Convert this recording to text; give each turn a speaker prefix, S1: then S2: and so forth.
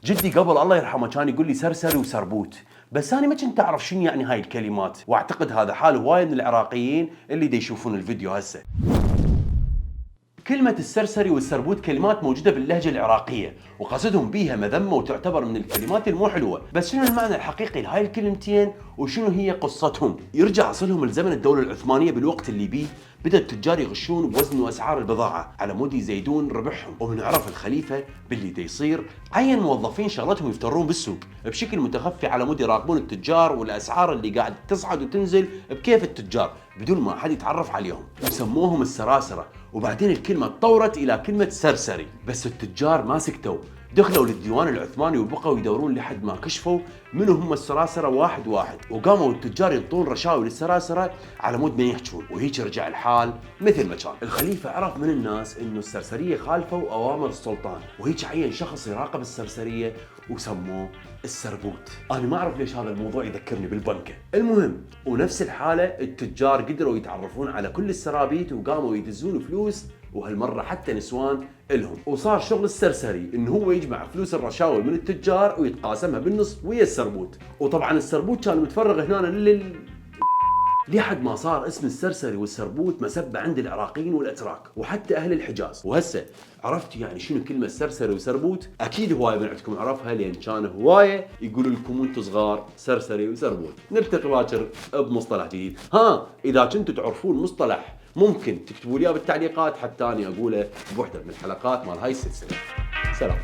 S1: جدي قبل الله يرحمه كان يقول لي سرسري وسربوت، بس انا ما كنت اعرف شنو يعني هاي الكلمات، واعتقد هذا حال هوايه من العراقيين اللي دا يشوفون الفيديو هسه. كلمة السرسري والسربوت كلمات موجودة باللهجة العراقية، وقصدهم بيها مذمة وتعتبر من الكلمات المو حلوة، بس شنو المعنى الحقيقي لهاي الكلمتين وشنو هي قصتهم؟ يرجع اصلهم لزمن الدولة العثمانية بالوقت اللي بيه بدأ التجار يغشون بوزن واسعار البضاعة على مود يزيدون ربحهم، ومن عرف الخليفة باللي دا يصير عين موظفين شغلتهم يفترون بالسوق بشكل متخفي على مود يراقبون التجار والاسعار اللي قاعد تصعد وتنزل بكيف التجار بدون ما حد يتعرف عليهم، وسموهم السراسرة. وبعدين الكلمة تطورت إلى كلمة سرسري، بس التجار ما سكتوا، دخلوا للديوان العثماني وبقوا يدورون لحد ما كشفوا منو هم السراسرة واحد واحد، وقاموا التجار ينطون رشاوي للسراسرة على مود ما يحجون، وهيك رجع الحال مثل ما كان. الخليفة عرف من الناس انه السرسرية خالفوا اوامر السلطان، وهيك عين شخص يراقب السرسرية وسموه السربوت. انا ما اعرف ليش هذا الموضوع يذكرني بالبنكة. المهم، ونفس الحالة التجار قدروا يتعرفون على كل السرابيت وقاموا يدزون فلوس، وهالمرة حتى نسوان إلهم، وصار شغل السرسري إنه هو يجمع فلوس الرشاوي من التجار ويتقاسمها بالنص ويا السربوت. وطبعا السربوت كان متفرغ هنا لحد ما صار اسم السرسري والسربوت مسبة عند العراقيين والأتراك وحتى أهل الحجاز. وهسه عرفتوا يعني شنو كلمة سرسري وسربوت؟ أكيد هواية من عندكم عرفها، لأن كان هواية يقولوا لكم وانتم صغار سرسري وسربوت. نلتقي باكر بمصطلح جديد. إذا كنتوا تعرفون مصطلح ممكن تكتبوا لي بالتعليقات حتى أنا أقوله بوحدة من الحلقات مال هاي السلسلة. سلام.